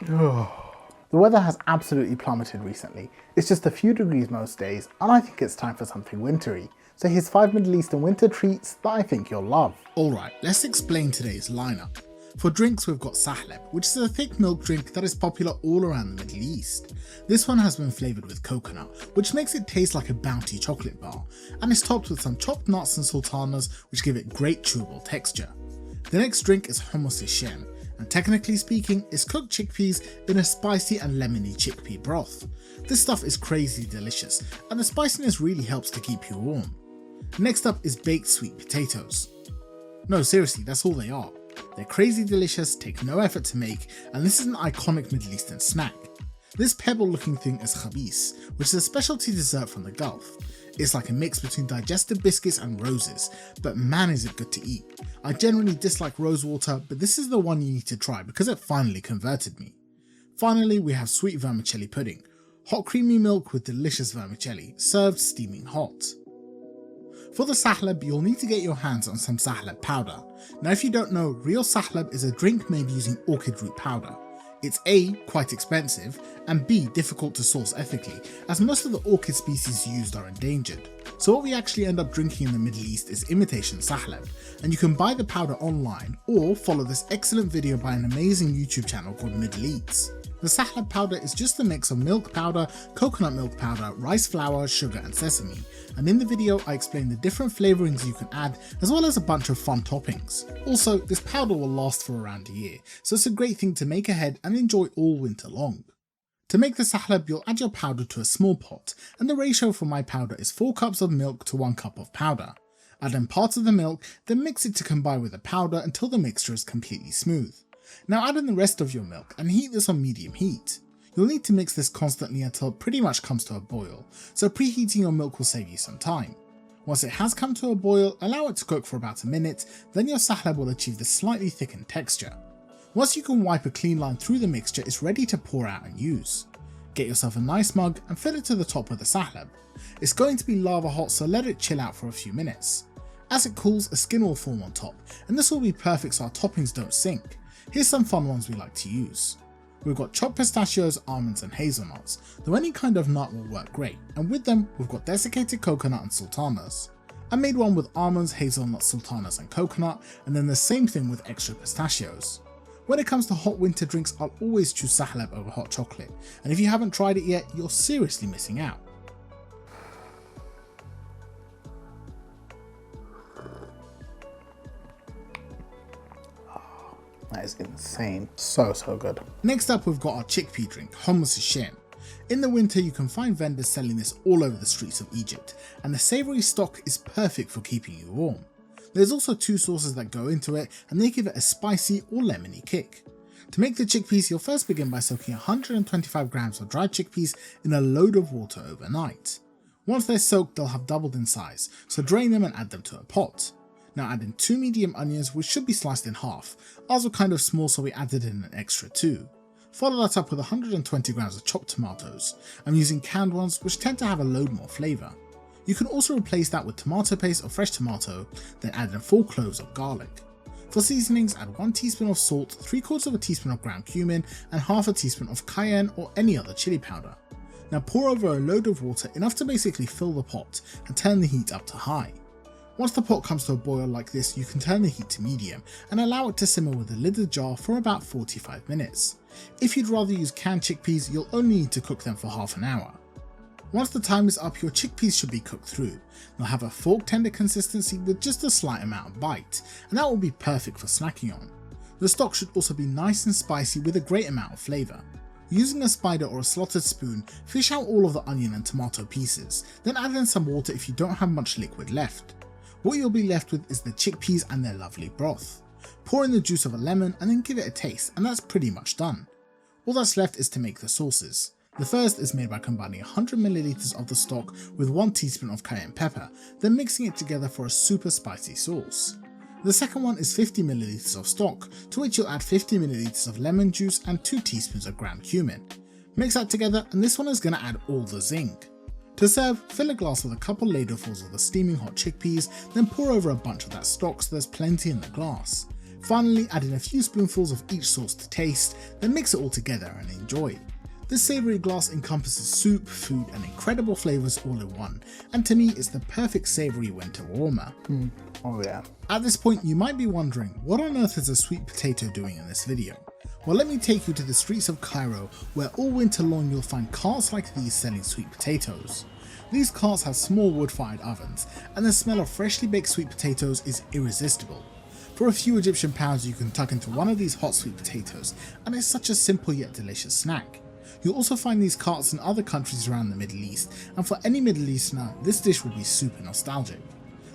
The weather has absolutely plummeted recently. It's just a few degrees most days, and I think it's time for something wintry. So here's 5 Middle Eastern winter treats that I think you'll love. Alright, let's explain today's lineup. For drinks we've got Sahlab, which is a thick milk drink that is popular all around the Middle East. This one has been flavoured with coconut, which makes it taste like a bounty chocolate bar, and is topped with some chopped nuts and sultanas which give it great chewable texture. The next drink is Hummus El Sham, and technically speaking is cooked chickpeas in a spicy and lemony chickpea broth. This stuff is crazy delicious, and the spiciness really helps to keep you warm. Next up is baked sweet potatoes. No, seriously, that's all they are. They're crazy delicious, take no effort to make, and this is an iconic Middle Eastern snack. This pebble looking thing is Khabees, which is a specialty dessert from the Gulf. It's like a mix between digestive biscuits and roses, but man is it good to eat. I generally dislike rose water, but this is the one you need to try because it finally converted me. Finally, we have sweet vermicelli pudding, hot creamy milk with delicious vermicelli, served steaming hot. For the Sahlab, you'll need to get your hands on some Sahlab powder. Now if you don't know, real Sahlab is a drink made using orchid root powder. It's A, quite expensive, and B, difficult to source ethically, as most of the orchid species used are endangered. So what we actually end up drinking in the Middle East is imitation Sahlab, and you can buy the powder online or follow this excellent video by an amazing YouTube channel called Middle Eats. The Sahlab powder is just a mix of milk powder, coconut milk powder, rice flour, sugar and sesame, and in the video I explain the different flavourings you can add as well as a bunch of fun toppings. Also, this powder will last for around a year, so it's a great thing to make ahead and enjoy all winter long. To make the Sahlab, you'll add your powder to a small pot, and the ratio for my powder is 4 cups of milk to 1 cup of powder. Add in parts of the milk, then mix it to combine with the powder until the mixture is completely smooth. Now add in the rest of your milk and heat this on medium heat. You'll need to mix this constantly until it pretty much comes to a boil, so preheating your milk will save you some time. Once it has come to a boil, allow it to cook for about a minute, then your Sahlab will achieve this slightly thickened texture. Once you can wipe a clean line through the mixture, it's ready to pour out and use. Get yourself a nice mug and fill it to the top with the Sahlab. It's going to be lava hot, so let it chill out for a few minutes. As it cools, a skin will form on top, and this will be perfect so our toppings don't sink. Here's some fun ones we like to use. We've got chopped pistachios, almonds and hazelnuts, though any kind of nut will work great, and with them we've got desiccated coconut and sultanas. I made one with almonds, hazelnuts, sultanas and coconut, and then the same thing with extra pistachios. When it comes to hot winter drinks, I'll always choose Sahlab over hot chocolate, and if you haven't tried it yet, you're seriously missing out. That is insane. So good. Next up we've got our chickpea drink, Hummus El Sham. In the winter you can find vendors selling this all over the streets of Egypt, and the savoury stock is perfect for keeping you warm. There's also 2 sauces that go into it, and they give it a spicy or lemony kick. To make the chickpeas, you'll first begin by soaking 125 grams of dried chickpeas in a load of water overnight. Once they're soaked, they'll have doubled in size, so drain them and add them to a pot. Now add in 2 medium onions, which should be sliced in half. Ours were kind of small, so we added in an extra 2. Follow that up with 120 grams of chopped tomatoes. I'm using canned ones, which tend to have a load more flavour. You can also replace that with tomato paste or fresh tomato, then add in 4 cloves of garlic. For seasonings, add 1 teaspoon of salt, 3/4 teaspoon of ground cumin, and half a teaspoon of cayenne or any other chili powder. Now pour over a load of water, enough to basically fill the pot, and turn the heat up to high. Once the pot comes to a boil like this, you can turn the heat to medium and allow it to simmer with the lidded jar for about 45 minutes. If you'd rather use canned chickpeas, you'll only need to cook them for half an hour. Once the time is up, your chickpeas should be cooked through. They'll have a fork tender consistency with just a slight amount of bite, and that will be perfect for snacking on. The stock should also be nice and spicy with a great amount of flavour. Using a spider or a slotted spoon, fish out all of the onion and tomato pieces, then add in some water if you don't have much liquid left. What you'll be left with is the chickpeas and their lovely broth. Pour in the juice of a lemon and then give it a taste, and that's pretty much done. All that's left is to make the sauces. The first is made by combining 100 ml of the stock with 1 teaspoon of cayenne pepper, then mixing it together for a super spicy sauce. The second one is 50 ml of stock, to which you'll add 50 ml of lemon juice and 2 teaspoons of ground cumin. Mix that together, and this one is going to add all the zing. To serve, fill a glass with a couple ladlefuls of the steaming hot chickpeas, then pour over a bunch of that stock so there's plenty in the glass. Finally, add in a few spoonfuls of each sauce to taste, then mix it all together and enjoy. This savoury glass encompasses soup, food and incredible flavours all in one, and to me it's the perfect savoury winter warmer. Oh yeah. At this point you might be wondering, what on earth is a sweet potato doing in this video? Well, let me take you to the streets of Cairo, where all winter long you'll find carts like these selling sweet potatoes. These carts have small wood-fired ovens, and the smell of freshly baked sweet potatoes is irresistible. For a few Egyptian pounds you can tuck into one of these hot sweet potatoes, and it's such a simple yet delicious snack. You'll also find these carts in other countries around the Middle East, and for any Middle Easterner, this dish will be super nostalgic.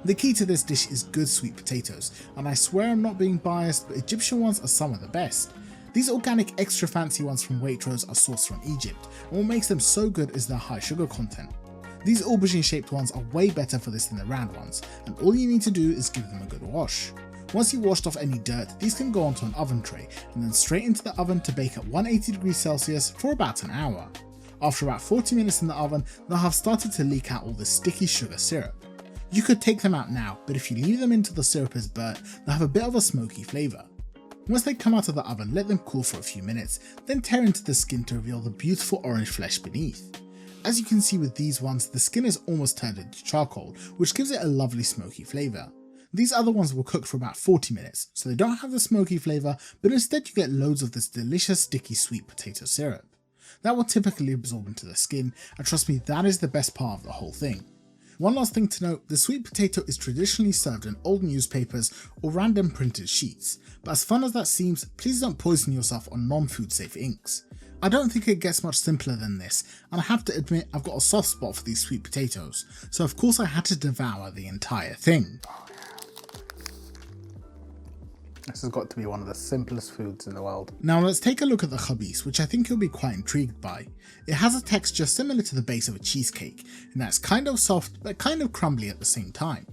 The key to this dish is good sweet potatoes, and I swear I'm not being biased, but Egyptian ones are some of the best. These organic extra fancy ones from Waitrose are sourced from Egypt, and what makes them so good is their high sugar content. These aubergine shaped ones are way better for this than the round ones, and all you need to do is give them a good wash. Once you've washed off any dirt, these can go onto an oven tray and then straight into the oven to bake at 180 degrees Celsius for about an hour. After about 40 minutes in the oven, they'll have started to leak out all this sticky sugar syrup. You could take them out now, but if you leave them until the syrup is burnt, they'll have a bit of a smoky flavour. Once they come out of the oven, let them cool for a few minutes, then tear into the skin to reveal the beautiful orange flesh beneath. As you can see with these ones, the skin is almost turned into charcoal, which gives it a lovely smoky flavour. These other ones will cook for about 40 minutes, so they don't have the smoky flavour, but instead you get loads of this delicious sticky sweet potato syrup. That will typically absorb into the skin, and trust me, that is the best part of the whole thing. One last thing to note, the sweet potato is traditionally served in old newspapers or random printed sheets, but as fun as that seems, please don't poison yourself on non-food safe inks. I don't think it gets much simpler than this, and I have to admit I've got a soft spot for these sweet potatoes, so of course I had to devour the entire thing. This has got to be one of the simplest foods in the world. Now let's take a look at the Khabees, which I think you'll be quite intrigued by. It has a texture similar to the base of a cheesecake, and that's kind of soft but kind of crumbly at the same time.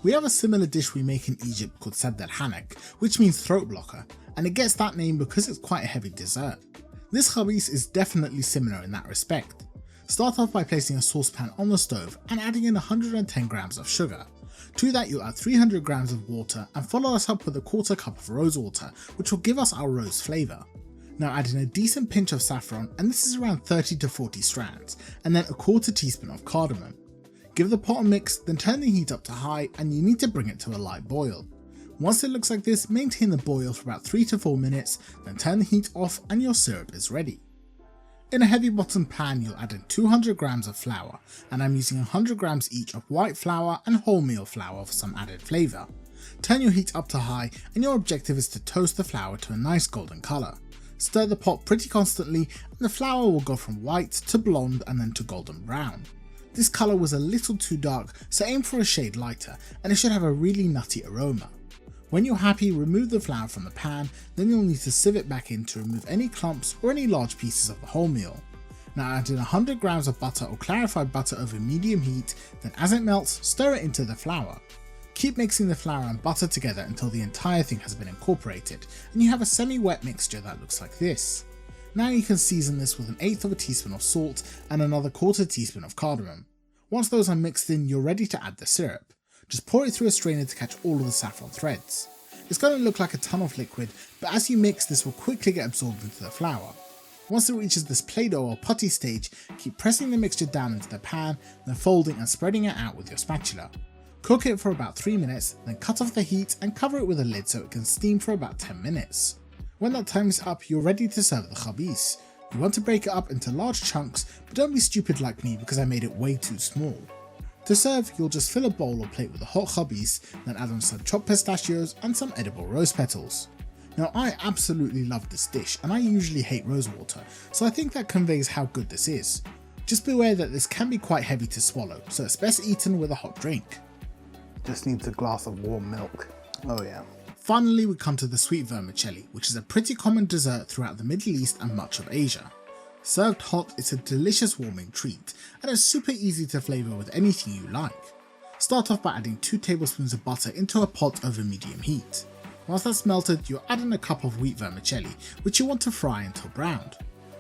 We have a similar dish we make in Egypt called Sabd al-Hanak, which means throat blocker, and it gets that name because it's quite a heavy dessert. This Khabees is definitely similar in that respect. Start off by placing a saucepan on the stove and adding in 110 grams of sugar. To that you'll add 300 grams of water and follow us up with a quarter cup of rose water, which will give us our rose flavour. Now add in a decent pinch of saffron, and this is around 30 to 40 strands, and then a quarter teaspoon of cardamom. Give the pot a mix, then turn the heat up to high, and you need to bring it to a light boil. Once it looks like this, maintain the boil for about 3 to 4 minutes, then turn the heat off and your syrup is ready. In a heavy bottomed pan you'll add in 200 grams of flour, and I'm using 100 grams each of white flour and wholemeal flour for some added flavour. Turn your heat up to high, and your objective is to toast the flour to a nice golden colour. Stir the pot pretty constantly and the flour will go from white to blonde and then to golden brown. This colour was a little too dark, so aim for a shade lighter and it should have a really nutty aroma. When you're happy, remove the flour from the pan, then you'll need to sieve it back in to remove any clumps or any large pieces of the wholemeal. Now add in 100 grams of butter or clarified butter over medium heat, then as it melts, stir it into the flour. Keep mixing the flour and butter together until the entire thing has been incorporated, and you have a semi-wet mixture that looks like this. Now you can season this with 1/8 of a teaspoon of salt and another quarter teaspoon of cardamom. Once those are mixed in, you're ready to add the syrup. Just pour it through a strainer to catch all of the saffron threads. It's going to look like a ton of liquid, but as you mix, this will quickly get absorbed into the flour. Once it reaches this play-doh or putty stage, keep pressing the mixture down into the pan, then folding and spreading it out with your spatula. Cook it for about 3 minutes, then cut off the heat and cover it with a lid so it can steam for about 10 minutes. When that time is up, you're ready to serve the Khabees. You want to break it up into large chunks, but don't be stupid like me because I made it way too small. To serve, you'll just fill a bowl or plate with the hot Khabees, then add on some chopped pistachios and some edible rose petals. Now I absolutely love this dish and I usually hate rose water, so I think that conveys how good this is. Just beware that this can be quite heavy to swallow, so it's best eaten with a hot drink. Just needs a glass of warm milk. Oh yeah. Finally we come to the sweet vermicelli, which is a pretty common dessert throughout the Middle East and much of Asia. Served hot, it's a delicious warming treat, and it's super easy to flavour with anything you like. Start off by adding 2 tablespoons of butter into a pot over medium heat. Once that's melted, you'll add in a cup of wheat vermicelli, which you want to fry until browned.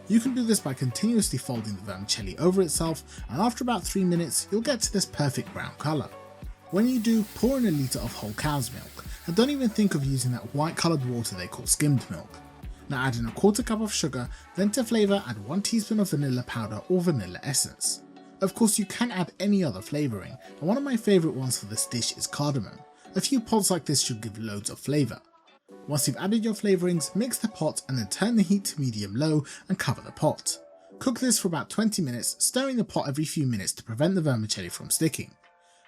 You can do this by continuously folding the vermicelli over itself, and after about 3 minutes, you'll get to this perfect brown colour. When you do, pour in a litre of whole cow's milk, and don't even think of using that white coloured water they call skimmed milk. Now add in a quarter cup of sugar, then to flavour add 1 teaspoon of vanilla powder or vanilla essence. Of course you can add any other flavouring, and one of my favourite ones for this dish is cardamom. A few pods like this should give loads of flavour. Once you've added your flavourings, mix the pot and then turn the heat to medium-low and cover the pot. Cook this for about 20 minutes, stirring the pot every few minutes to prevent the vermicelli from sticking.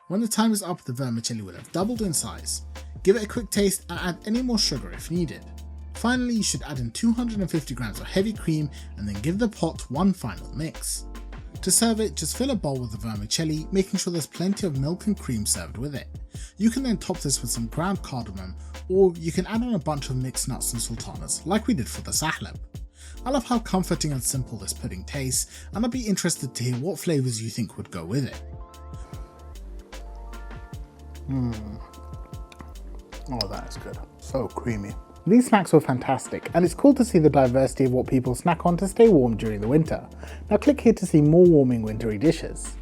When the time is up, the vermicelli will have doubled in size. Give it a quick taste and add any more sugar if needed. Finally, you should add in 250 grams of heavy cream and then give the pot one final mix. To serve it, just fill a bowl with the vermicelli, making sure there's plenty of milk and cream served with it. You can then top this with some ground cardamom, or you can add on a bunch of mixed nuts and sultanas like we did for the sahlab. I love how comforting and simple this pudding tastes, and I'd be interested to hear what flavours you think would go with it. Oh, that is good. So creamy. These snacks were fantastic, and it's cool to see the diversity of what people snack on to stay warm during the winter. Now click here to see more warming wintry dishes.